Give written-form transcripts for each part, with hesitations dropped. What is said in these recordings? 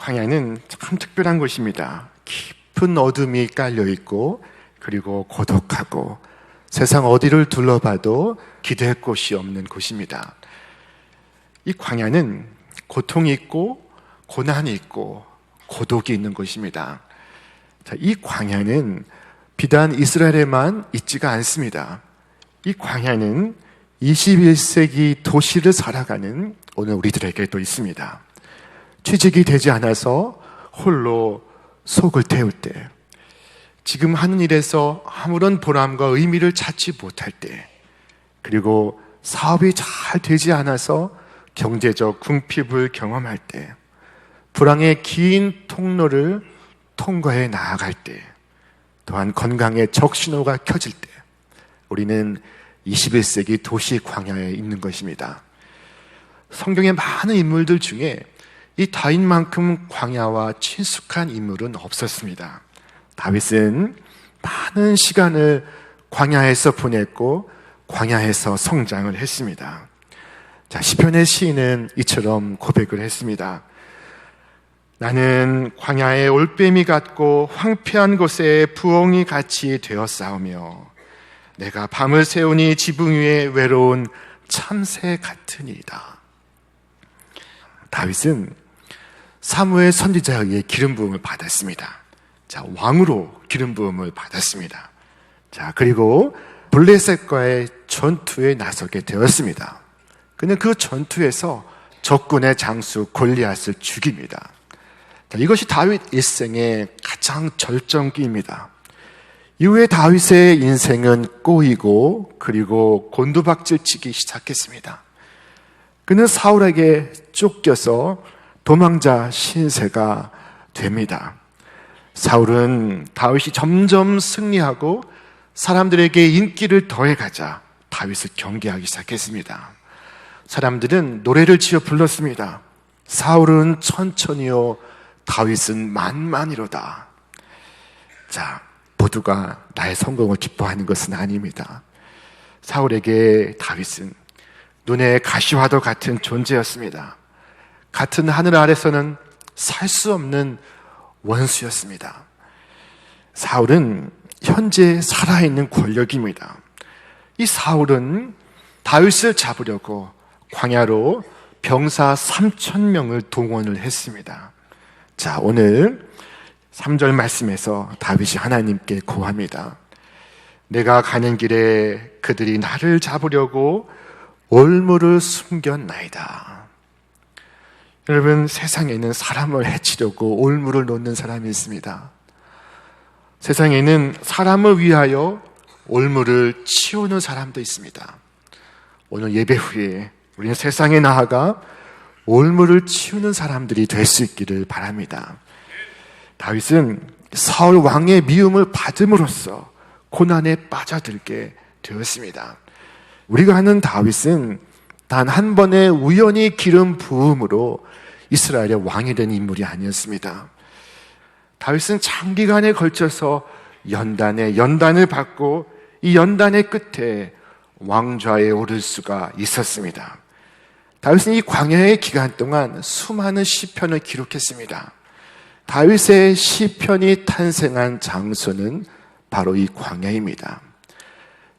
광야는 참 특별한 곳입니다. 깊은 어둠이 깔려 있고 그리고 고독하고 세상 어디를 둘러봐도 기댈 곳이 없는 곳입니다. 이 광야는 고통이 있고 고난이 있고 고독이 있는 곳입니다. 자, 이 광야는 비단 이스라엘에만 있지가 않습니다. 이 광야는 21세기 도시를 살아가는 오늘 우리들에게도 있습니다. 취직이 되지 않아서 홀로 속을 태울 때, 지금 하는 일에서 아무런 보람과 의미를 찾지 못할 때, 그리고 사업이 잘 되지 않아서 경제적 궁핍을 경험할 때, 불황의 긴 통로를 통과해 나아갈 때, 또한 건강의 적신호가 켜질 때, 우리는 21세기 도시 광야에 있는 것입니다. 성경의 많은 인물들 중에 이 다윗만큼 광야와 친숙한 인물은 없었습니다. 다윗은 많은 시간을 광야에서 보냈고 광야에서 성장을 했습니다. 자, 시편의 시인은 이처럼 고백을 했습니다. 나는 광야의 올빼미 같고 황폐한 곳에 부엉이 같이 되었사오며 내가 밤을 새우니 지붕 위에 외로운 참새 같으니이다. 다윗은 사무엘 선지자에 의해 기름 부음을 받았습니다. 자, 왕으로 기름 부음을 받았습니다. 자, 그리고 블레셋과의 전투에 나서게 되었습니다. 그는 그 전투에서 적군의 장수 골리앗을 죽입니다. 자, 이것이 다윗 일생의 가장 절정기입니다. 이후에 다윗의 인생은 꼬이고 그리고 곤두박질치기 시작했습니다. 그는 사울에게 쫓겨서 도망자 신세가 됩니다. 사울은 다윗이 점점 승리하고 사람들에게 인기를 더해가자 다윗을 경계하기 시작했습니다. 사람들은 노래를 지어 불렀습니다. 사울은 천천히요, 다윗은 만만이로다. 자, 모두가 나의 성공을 기뻐하는 것은 아닙니다. 사울에게 다윗은 눈에 가시화도 같은 존재였습니다. 같은 하늘 아래서는 살 수 없는 원수였습니다. 사울은 현재 살아있는 권력입니다. 이 사울은 다윗을 잡으려고 광야로 병사 3,000명을 동원을 했습니다. 자, 오늘 3절 말씀에서 다윗이 하나님께 고합니다. 내가 가는 길에 그들이 나를 잡으려고 올무를 숨겼나이다. 여러분, 세상에는 사람을 해치려고 올무를 놓는 사람이 있습니다. 세상에는 사람을 위하여 올무를 치우는 사람도 있습니다. 오늘 예배 후에 우리는 세상에 나아가 올무를 치우는 사람들이 될 수 있기를 바랍니다. 다윗은 사울 왕의 미움을 받음으로써 고난에 빠져들게 되었습니다. 우리가 아는 다윗은 단 한 번의 우연히 기름 부음으로 이스라엘의 왕이 된 인물이 아니었습니다. 다윗은 장기간에 걸쳐서 연단을 받고 이 연단의 끝에 왕좌에 오를 수가 있었습니다. 다윗은 이 광야의 기간 동안 수많은 시편을 기록했습니다. 다윗의 시편이 탄생한 장소는 바로 이 광야입니다.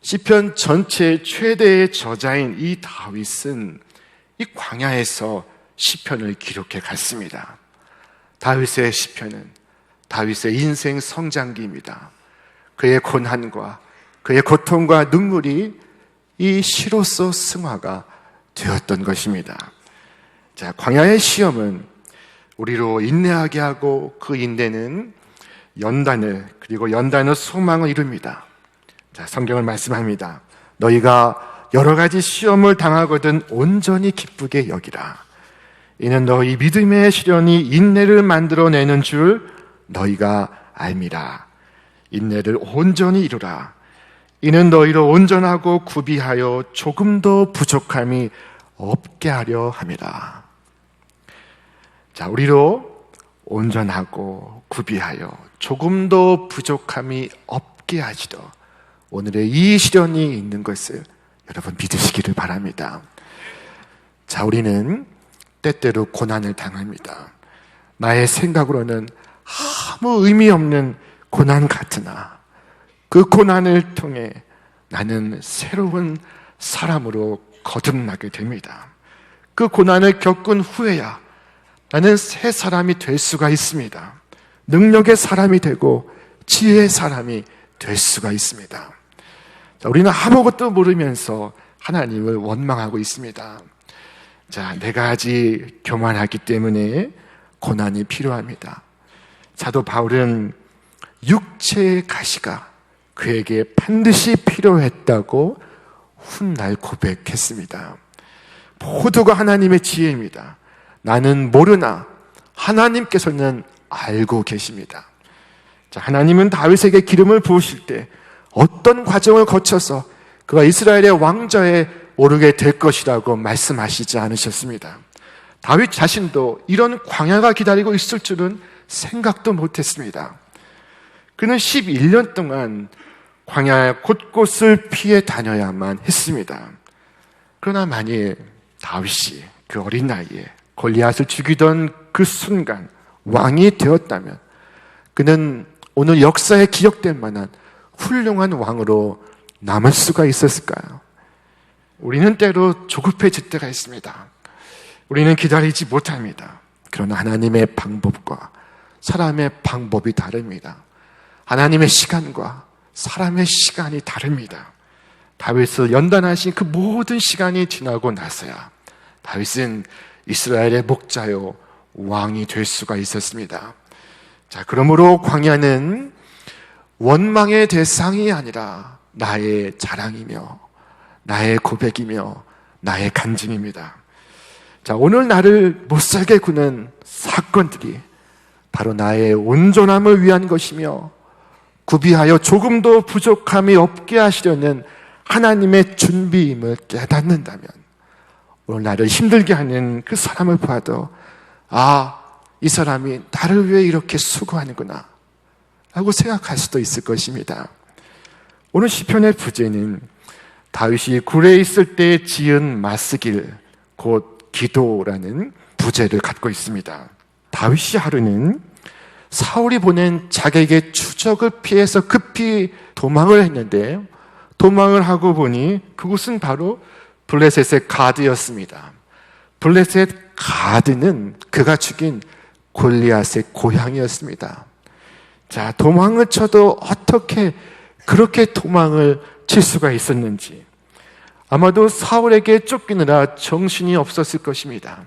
시편 전체 최대의 저자인 이 다윗은 이 광야에서 시편을 기록해 갔습니다. 다윗의 시편은 다윗의 인생 성장기입니다. 그의 고난과 그의 고통과 눈물이 이 시로서 승화가 되었던 것입니다. 자, 광야의 시험은 우리로 인내하게 하고 그 인내는 연단을, 그리고 연단은 소망을 이룹니다. 자, 성경을 말씀합니다. 너희가 여러 가지 시험을 당하거든 온전히 기쁘게 여기라. 이는 너희 믿음의 시련이 인내를 만들어내는 줄 너희가 알미라. 인내를 온전히 이루라. 이는 너희로 온전하고 구비하여 조금도 부족함이 없게 하려 함이라. 자, 우리로 온전하고 구비하여 조금도 부족함이 없게 하시도 오늘의 이 시련이 있는 것을 여러분 믿으시기를 바랍니다. 자, 우리는 때때로 고난을 당합니다. 나의 생각으로는 아무 의미 없는 고난 같으나 그 고난을 통해 나는 새로운 사람으로 거듭나게 됩니다. 그 고난을 겪은 후에야 나는 새 사람이 될 수가 있습니다. 능력의 사람이 되고 지혜의 사람이 될 수가 있습니다. 자, 우리는 아무것도 모르면서 하나님을 원망하고 있습니다. 자, 내가 아직 교만하기 때문에 고난이 필요합니다. 사도 바울은 육체의 가시가 그에게 반드시 필요했다고 훗날 고백했습니다. 모두가 하나님의 지혜입니다. 나는 모르나 하나님께서는 알고 계십니다. 자, 하나님은 다윗에게 기름을 부으실 때 어떤 과정을 거쳐서 그가 이스라엘의 왕좌에 오르게 될 것이라고 말씀하시지 않으셨습니다. 다윗 자신도 이런 광야가 기다리고 있을 줄은 생각도 못했습니다. 그는 11년 동안 광야 곳곳을 피해 다녀야만 했습니다. 그러나 만일 다윗이 그 어린 나이에 골리앗을 죽이던 그 순간 왕이 되었다면 그는 오늘 역사에 기억될 만한 훌륭한 왕으로 남을 수가 있었을까요? 우리는 때로 조급해질 때가 있습니다. 우리는 기다리지 못합니다. 그러나 하나님의 방법과 사람의 방법이 다릅니다. 하나님의 시간과 사람의 시간이 다릅니다. 다윗을 연단하신 그 모든 시간이 지나고 나서야 다윗은 이스라엘의 목자요 왕이 될 수가 있었습니다. 자, 그러므로 광야는 원망의 대상이 아니라 나의 자랑이며 나의 고백이며 나의 간증입니다. 자, 오늘 나를 못살게 구는 사건들이 바로 나의 온전함을 위한 것이며 구비하여 조금도 부족함이 없게 하시려는 하나님의 준비임을 깨닫는다면 오늘 나를 힘들게 하는 그 사람을 봐도 이 사람이 나를 위해 이렇게 수고하는구나 라고 생각할 수도 있을 것입니다. 오늘 시편의 부제는 다윗이 굴에 있을 때 지은 맞쓰길 곧 기도라는 부제를 갖고 있습니다. 다윗의 하루는 사울이 보낸 자기에게 추적을 피해서 급히 도망을 했는데 도망을 하고 보니 그곳은 바로 블레셋의 가드였습니다. 블레셋 가드는 그가 죽인 골리앗의 고향이었습니다. 자, 도망을 쳐도 어떻게 그렇게 도망을 칠 수가 있었는지 아마도 사울에게 쫓기느라 정신이 없었을 것입니다.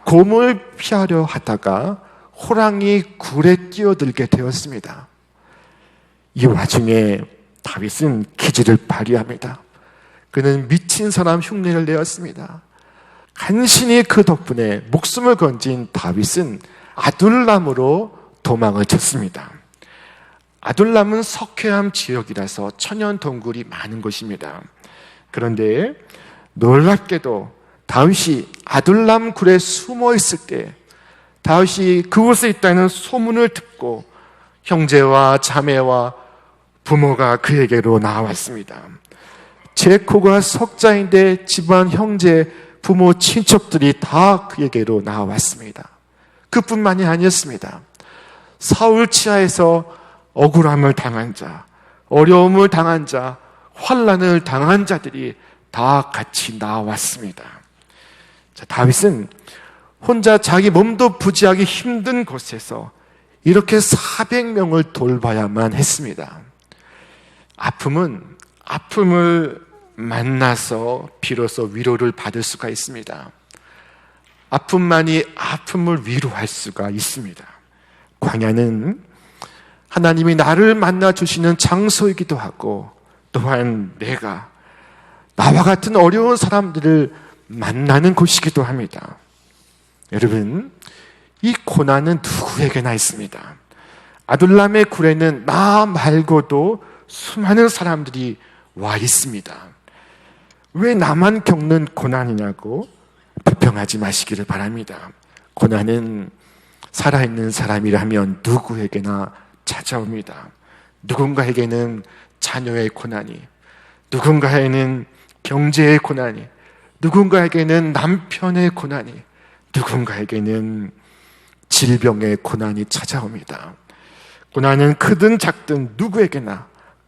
곰을 피하려 하다가 호랑이 굴에 뛰어들게 되었습니다. 이 와중에 다윗은 기지를 발휘합니다. 그는 미친 사람 흉내를 내었습니다. 간신히 그 덕분에 목숨을 건진 다윗은 아둘람으로 도망을 쳤습니다. 아둘람은 석회암 지역이라서 천연 동굴이 많은 곳입니다. 그런데 놀랍게도 다윗이 아둘람 굴에 숨어 있을 때 다윗이 그곳에 있다는 소문을 듣고 형제와 자매와 부모가 그에게로 나왔습니다. 제코가 석자인데 집안 형제, 부모, 친척들이 다 그에게로 나왔습니다. 그뿐만이 아니었습니다. 사울 치하에서 억울함을 당한 자, 어려움을 당한 자, 환난을 당한 자들이 다 같이 나왔습니다. 자, 다윗은 혼자 자기 몸도 부지하기 힘든 곳에서 이렇게 400명을 돌봐야만 했습니다. 아픔을 만나서 비로소 위로를 받을 수가 있습니다. 아픔만이 아픔을 위로할 수가 있습니다. 광야는 하나님이 나를 만나 주시는 장소이기도 하고 또한 내가 나와 같은 어려운 사람들을 만나는 곳이기도 합니다. 여러분, 이 고난은 누구에게나 있습니다. 아둘람의 굴에는 나 말고도 수많은 사람들이 와 있습니다. 왜 나만 겪는 고난이냐고 불평하지 마시기를 바랍니다. 고난은 살아있는 사람이라면 누구에게나 찾아옵니다. 누군가에게는 자녀의 고난이, 누군가에게는 경제의 고난이, 누군가에게는 남편의 고난이, 누군가에게는 질병의 고난이 찾아옵니다. 고난은 크든 작든 누구에게나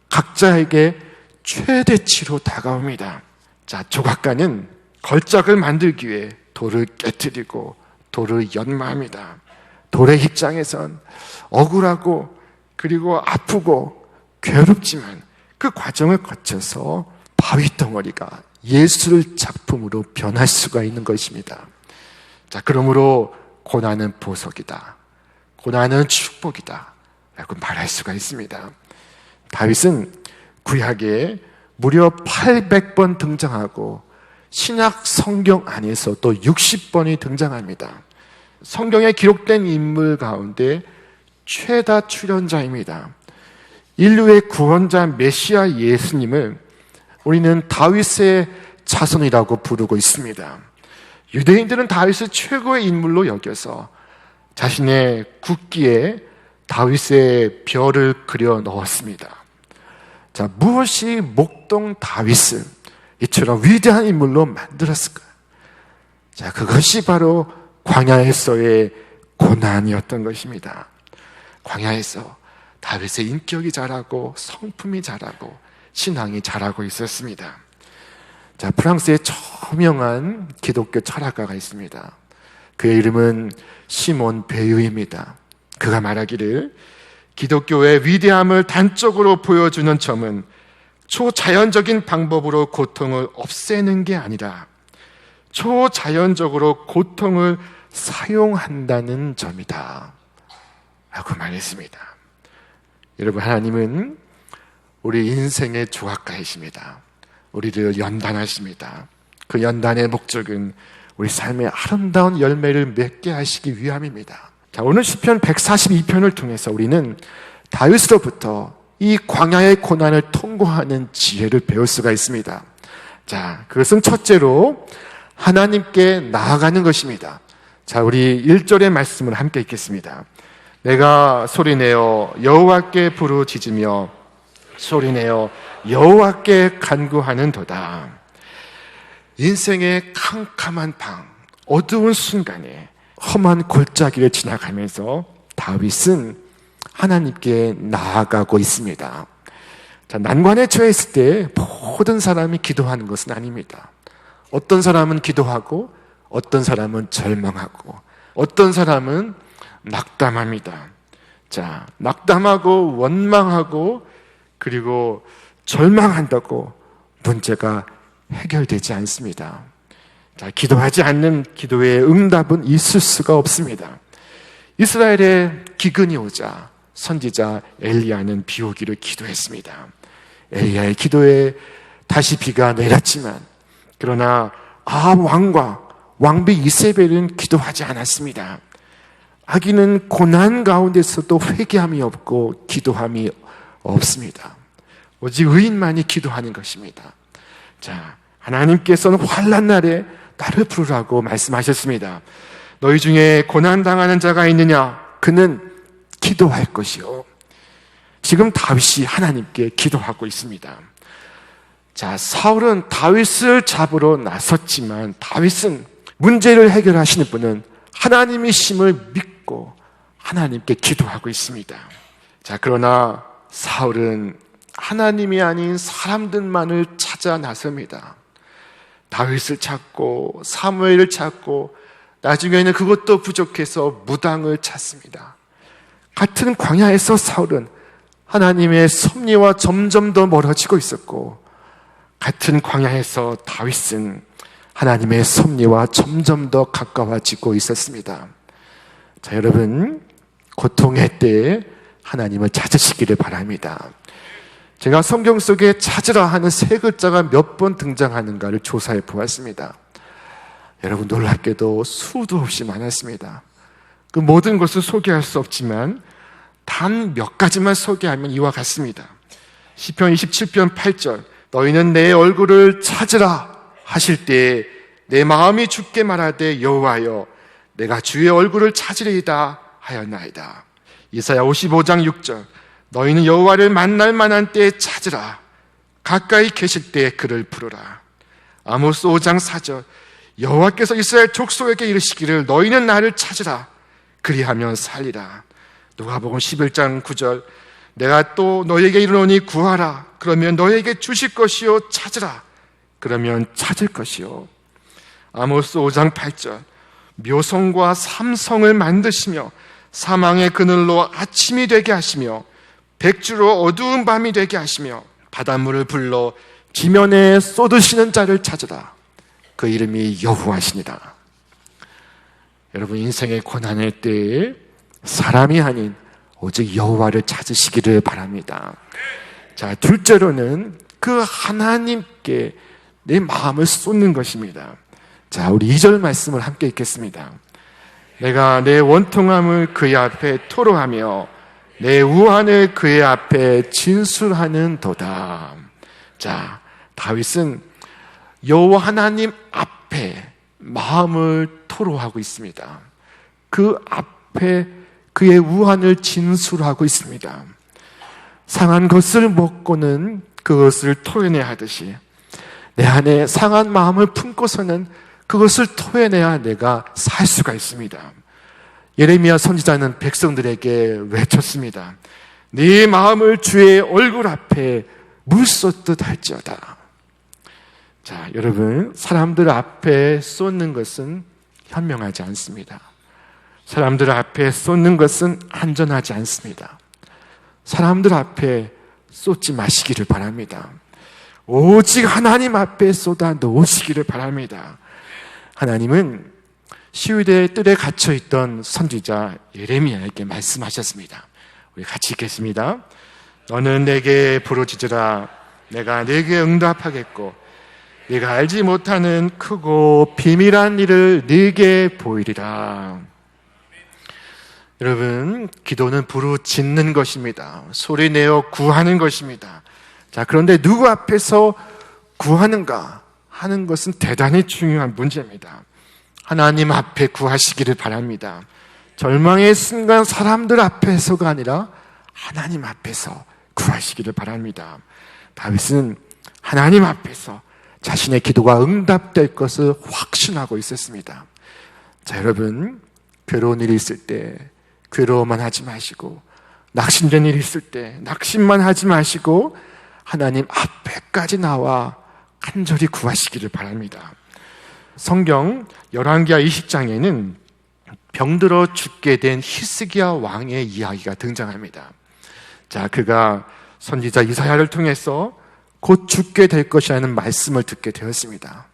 각자에게 최대치로 다가옵니다. 자, 조각가는 걸작을 만들기 위해 돌을 깨뜨리고 돌을 연마합니다. 돌의 입장에선 억울하고 그리고 아프고 괴롭지만 그 과정을 거쳐서 바위 덩어리가 예술 작품으로 변할 수가 있는 것입니다. 자, 그러므로 고난은 보석이다, 고난은 축복이다 라고 말할 수가 있습니다. 다윗은 구약에 무려 800번 등장하고 신약 성경 안에서 또 60번이 등장합니다. 성경에 기록된 인물 가운데 최다 출연자입니다. 인류의 구원자 메시아 예수님을 우리는 다윗의 자손이라고 부르고 있습니다. 유대인들은 다윗을 최고의 인물로 여겨서 자신의 국기에 다윗의 별을 그려 넣었습니다. 자, 무엇이 목동 다윗을 이처럼 위대한 인물로 만들었을까요? 자, 그것이 바로 광야에서의 고난이었던 것입니다. 광야에서 다윗의 인격이 자라고 성품이 자라고 신앙이 자라고 있었습니다. 자, 프랑스에 저명한 기독교 철학가가 있습니다. 그의 이름은 시몬 베유입니다. 그가 말하기를 기독교의 위대함을 단적으로 보여주는 점은 초자연적인 방법으로 고통을 없애는 게 아니라 초자연적으로 고통을 사용한다는 점이다 라고 말했습니다. 여러분, 하나님은 우리 인생의 조각가이십니다. 우리를 연단하십니다. 그 연단의 목적은 우리 삶의 아름다운 열매를 맺게 하시기 위함입니다. 자, 오늘 시편 142편을 통해서 우리는 다윗으로부터 이 광야의 고난을 통과하는 지혜를 배울 수가 있습니다. 자, 그것은 첫째로 하나님께 나아가는 것입니다. 자, 우리 1절의 말씀을 함께 읽겠습니다. 내가 소리내어 여호와께 부르짖으며 소리내어 여호와께 간구하는도다. 인생의 캄캄한 방, 어두운 순간에 험한 골짜기를 지나가면서 다윗은 하나님께 나아가고 있습니다. 자, 난관에 처했을 때 모든 사람이 기도하는 것은 아닙니다. 어떤 사람은 기도하고 어떤 사람은 절망하고 어떤 사람은 낙담합니다. 자, 낙담하고 원망하고 그리고 절망한다고 문제가 해결되지 않습니다. 자, 기도하지 않는 기도의 응답은 있을 수가 없습니다. 이스라엘에 기근이 오자 선지자 엘리야는 비 오기를 기도했습니다. 엘리야의 기도에 다시 비가 내렸지만 그러나 아합 왕과 왕비 이세벨은 기도하지 않았습니다. 아기는 고난 가운데서도 회개함이 없고 기도함이 없습니다. 오직 의인만이 기도하는 것입니다. 자, 하나님께서는 환난 날에 나를 부르라고 말씀하셨습니다. 너희 중에 고난당하는 자가 있느냐? 그는 기도할 것이요. 지금 다윗이 하나님께 기도하고 있습니다. 자, 사울은 다윗을 잡으러 나섰지만 다윗은 문제를 해결하시는 분은 하나님이심을 믿고 하나님께 기도하고 있습니다. 자, 그러나 사울은 하나님이 아닌 사람들만을 찾아 나섭니다. 다윗을 찾고 사무엘을 찾고 나중에는 그것도 부족해서 무당을 찾습니다. 같은 광야에서 사울은 하나님의 섭리와 점점 더 멀어지고 있었고 같은 광야에서 다윗은 하나님의 섭리와 점점 더 가까워지고 있었습니다. 자, 여러분, 고통의 때에 하나님을 찾으시기를 바랍니다. 제가 성경 속에 찾으라 하는 세 글자가 몇 번 등장하는가를 조사해 보았습니다. 여러분, 놀랍게도 수도 없이 많았습니다. 그 모든 것을 소개할 수 없지만 단 몇 가지만 소개하면 이와 같습니다. 시편 27편 8절 너희는 내 얼굴을 찾으라 하실 때에 내 마음이 주께 말하되 여호와여 내가 주의 얼굴을 찾으리이다 하였나이다. 이사야 55장 6절 너희는 여호와를 만날 만한 때에 찾으라 가까이 계실 때에 그를 부르라. 아모스 5장 4절 여호와께서 이스라엘 족속에게 이르시기를 너희는 나를 찾으라 그리하면 살리라. 누가복음 11장 9절 내가 또 너에게 이르노니 구하라. 그러면 너에게 주실 것이요 찾으라. 그러면 찾을 것이요. 아모스 5장 8절 묘성과 삼성을 만드시며 사망의 그늘로 아침이 되게 하시며 백주로 어두운 밤이 되게 하시며 바닷물을 불러 지면에 쏟으시는 자를 찾으라. 그 이름이 여호와시니라. 여러분 인생의 고난의 때에 사람이 아닌 오직 여호와를 찾으시기를 바랍니다. 자, 둘째로는 그 하나님께 내 마음을 쏟는 것입니다. 자, 우리 2절 말씀을 함께 읽겠습니다. 내가 내 원통함을 그의 앞에 토로하며 내 우환을 그의 앞에 진술하는 도다. 자, 다윗은 여호와 하나님 앞에 마음을 토로하고 있습니다. 그 앞에 그의 우환을 진술하고 있습니다. 상한 것을 먹고는 그것을 토해내야 하듯이 내 안에 상한 마음을 품고서는 그것을 토해내야 내가 살 수가 있습니다. 예레미야 선지자는 백성들에게 외쳤습니다. 네 마음을 주의 얼굴 앞에 물 쏟듯 할지어다. 자, 여러분, 사람들 앞에 쏟는 것은 현명하지 않습니다. 사람들 앞에 쏟는 것은 안전하지 않습니다. 사람들 앞에 쏟지 마시기를 바랍니다. 오직 하나님 앞에 쏟아 놓으시기를 바랍니다. 하나님은 시위대의 뜰에 갇혀있던 선지자 예레미야에게 말씀하셨습니다. 우리 같이 읽겠습니다. 너는 내게 부르짖으라. 내가 내게 응답하겠고 네가 알지 못하는 크고 비밀한 일을 네게 보이리라. 여러분, 기도는 부르짖는 것입니다. 소리내어 구하는 것입니다. 자, 그런데 누구 앞에서 구하는가 하는 것은 대단히 중요한 문제입니다. 하나님 앞에 구하시기를 바랍니다. 절망의 순간 사람들 앞에서가 아니라 하나님 앞에서 구하시기를 바랍니다. 다윗은 하나님 앞에서 자신의 기도가 응답될 것을 확신하고 있었습니다. 자, 여러분, 괴로운 일이 있을 때 괴로워만 하지 마시고 낙심된 일이 있을 때 낙심만 하지 마시고 하나님 앞에까지 나와 간절히 구하시기를 바랍니다. 성경 열왕기하 20장에는 병들어 죽게 된 히스기야 왕의 이야기가 등장합니다. 자, 그가 선지자 이사야를 통해서 곧 죽게 될 것이라는 말씀을 듣게 되었습니다.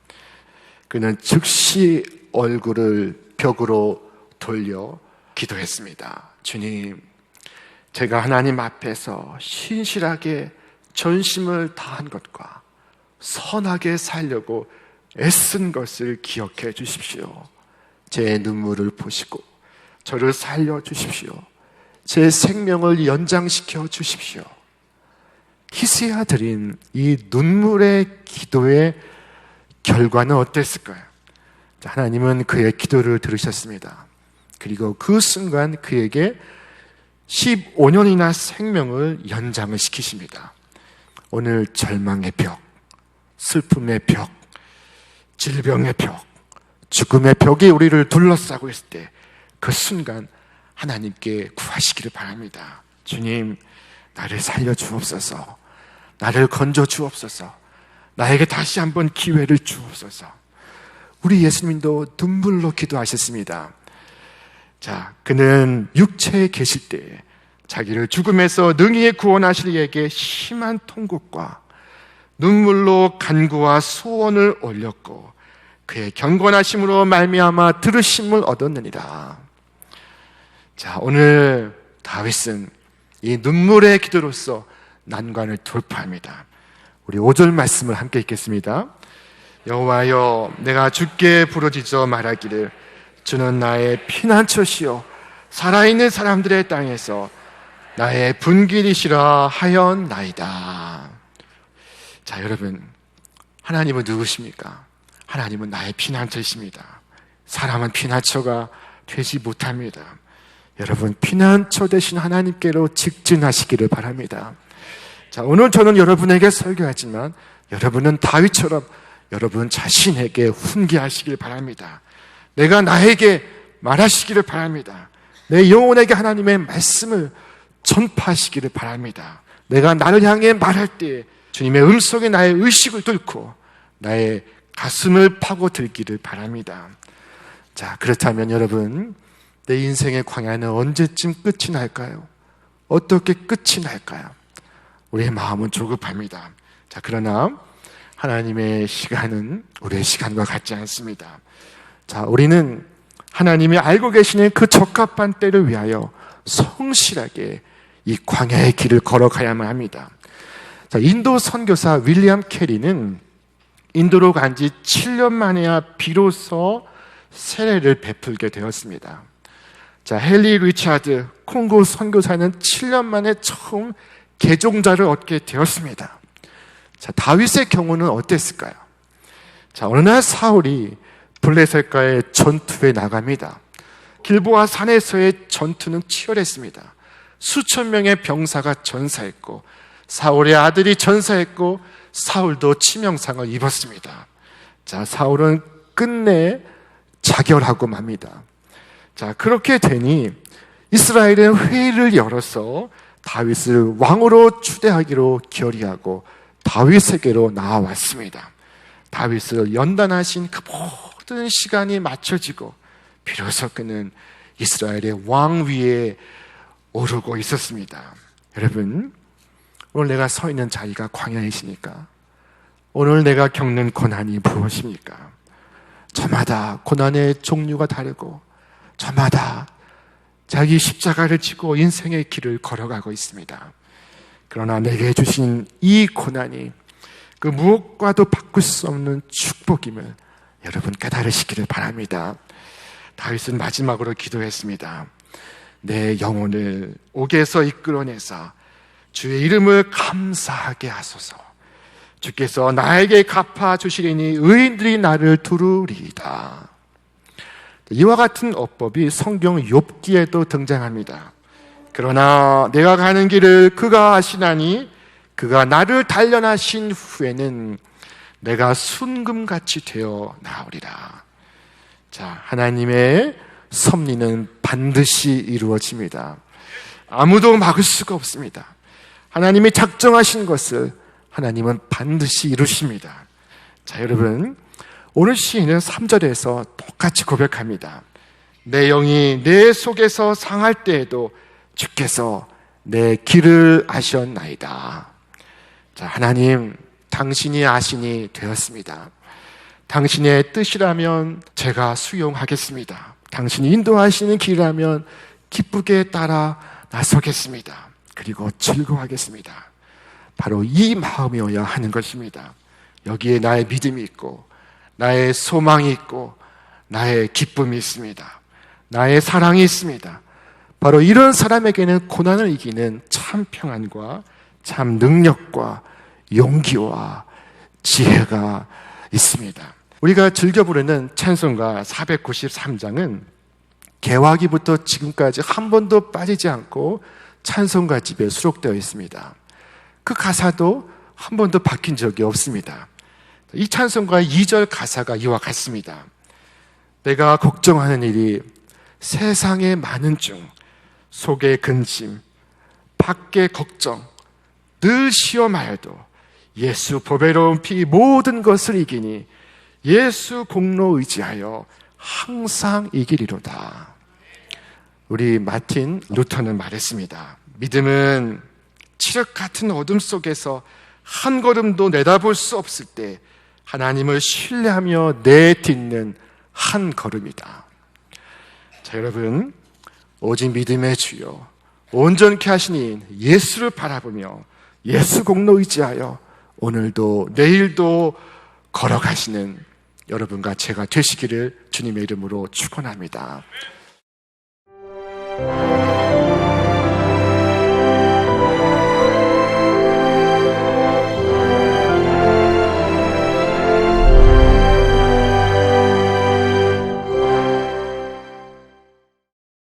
그는 즉시 얼굴을 벽으로 돌려 기도했습니다. 주님, 제가 하나님 앞에서 신실하게 전심을 다한 것과 선하게 살려고 애쓴 것을 기억해 주십시오. 제 눈물을 보시고 저를 살려주십시오. 제 생명을 연장시켜 주십시오. 히스기야 드린 이 눈물의 기도의 결과는 어땠을까요? 하나님은 그의 기도를 들으셨습니다. 그리고 그 순간 그에게 15년이나 생명을 연장을 시키십니다. 오늘 절망의 벽, 슬픔의 벽, 질병의 벽, 죽음의 벽이 우리를 둘러싸고 있을 때 그 순간 하나님께 구하시기를 바랍니다. 주님, 나를 살려주옵소서. 나를 건져주옵소서. 나에게 다시 한번 기회를 주옵소서. 우리 예수님도 눈물로 기도하셨습니다. 자, 그는 육체에 계실 때 자기를 죽음에서 능히 구원하실 이에게 심한 통곡과 눈물로 간구와 소원을 올렸고 그의 경건하심으로 말미암아 들으심을 얻었느니라. 자, 오늘 다윗은 이 눈물의 기도로서 난관을 돌파합니다. 우리 5절 말씀을 함께 읽겠습니다. 여호와여, 내가 주께 부르짖어 말하기를 주는 나의 피난처시요 살아있는 사람들의 땅에서 나의 분길이시라 하였나이다. 자, 여러분, 하나님은 누구십니까? 하나님은 나의 피난처이십니다. 사람은 피난처가 되지 못합니다. 여러분, 피난처 되신 하나님께로 직진하시기를 바랍니다. 자, 오늘 저는 여러분에게 설교하지만 여러분은 다윗처럼 여러분 자신에게 훈계하시길 바랍니다. 내가 나에게 말하시기를 바랍니다. 내 영혼에게 하나님의 말씀을 전파하시기를 바랍니다. 내가 나를 향해 말할 때 주님의 음성에 나의 의식을 뚫고 나의 가슴을 파고들기를 바랍니다. 자, 그렇다면 여러분, 내 인생의 광야는 언제쯤 끝이 날까요? 어떻게 끝이 날까요? 우리의 마음은 조급합니다. 자, 그러나 하나님의 시간은 우리의 시간과 같지 않습니다. 자, 우리는 하나님이 알고 계시는 그 적합한 때를 위하여 성실하게 이 광야의 길을 걸어가야만 합니다. 자, 인도 선교사 윌리엄 캐리는 인도로 간 지 7년 만에야 비로소 세례를 베풀게 되었습니다. 자, 헨리 리차드 콩고 선교사는 7년 만에 처음 개종자를 얻게 되었습니다. 자, 다윗의 경우는 어땠을까요? 자, 어느 날 사울이 블레셋과의 전투에 나갑니다. 길보아 산에서의 전투는 치열했습니다. 수천 명의 병사가 전사했고 사울의 아들이 전사했고 사울도 치명상을 입었습니다. 자, 사울은 끝내 자결하고 맙니다. 자, 그렇게 되니 이스라엘은 회의를 열어서 다윗을 왕으로 추대하기로 결의하고 다윗에게로 나아왔습니다. 다윗을 연단하신 그 모든 시간이 맞춰지고 비로소 그는 이스라엘의 왕 위에 오르고 있었습니다. 여러분, 오늘 내가 서 있는 자리가 광야이시니까? 오늘 내가 겪는 고난이 무엇입니까? 저마다 고난의 종류가 다르고 저마다 자기 십자가를 지고 인생의 길을 걸어가고 있습니다. 그러나 내게 주신 이 고난이 그 무엇과도 바꿀 수 없는 축복임을 여러분 깨달으시기를 바랍니다. 다윗은 마지막으로 기도했습니다. 내 영혼을 옥에서 이끌어내서 주의 이름을 감사하게 하소서. 주께서 나에게 갚아주시리니 의인들이 나를 두루리이다. 이와 같은 어법이 성경 욥기에도 등장합니다. 그러나 내가 가는 길을 그가 아시나니 그가 나를 단련하신 후에는 내가 순금같이 되어 나오리라. 자, 하나님의 섭리는 반드시 이루어집니다. 아무도 막을 수가 없습니다. 하나님이 작정하신 것을 하나님은 반드시 이루십니다. 자, 여러분, 오늘 시인은 3절에서 똑같이 고백합니다. 내 영이 내 속에서 상할 때에도 주께서 내 길을 아셨나이다. 자, 하나님, 당신이 아시니 되었습니다. 당신의 뜻이라면 제가 수용하겠습니다. 당신이 인도하시는 길이라면 기쁘게 따라 나서겠습니다. 그리고 즐거워하겠습니다. 바로 이 마음이어야 하는 것입니다. 여기에 나의 믿음이 있고 나의 소망이 있고 나의 기쁨이 있습니다. 나의 사랑이 있습니다. 바로 이런 사람에게는 고난을 이기는 참 평안과 참 능력과 용기와 지혜가 있습니다. 우리가 즐겨 부르는 찬송가 493장은 개화기부터 지금까지 한 번도 빠지지 않고 찬송가 집에 수록되어 있습니다. 그 가사도 한 번도 바뀐 적이 없습니다. 이 찬송가의 2절 가사가 이와 같습니다. 내가 걱정하는 일이 세상에 많은 중 속에 근심, 밖에 걱정, 늘 시험하여도 예수 보배로운 피 모든 것을 이기니 예수 공로 의지하여 항상 이기리로다. 우리 마틴 루터는 말했습니다. 믿음은 칠흑 같은 어둠 속에서 한 걸음도 내다볼 수 없을 때 하나님을 신뢰하며 내딛는 한 걸음이다. 자, 여러분, 오직 믿음의 주요 온전케 하시니 예수를 바라보며 예수 공로 의지하여 오늘도 내일도 걸어가시는 여러분과 제가 되시기를 주님의 이름으로 축원합니다.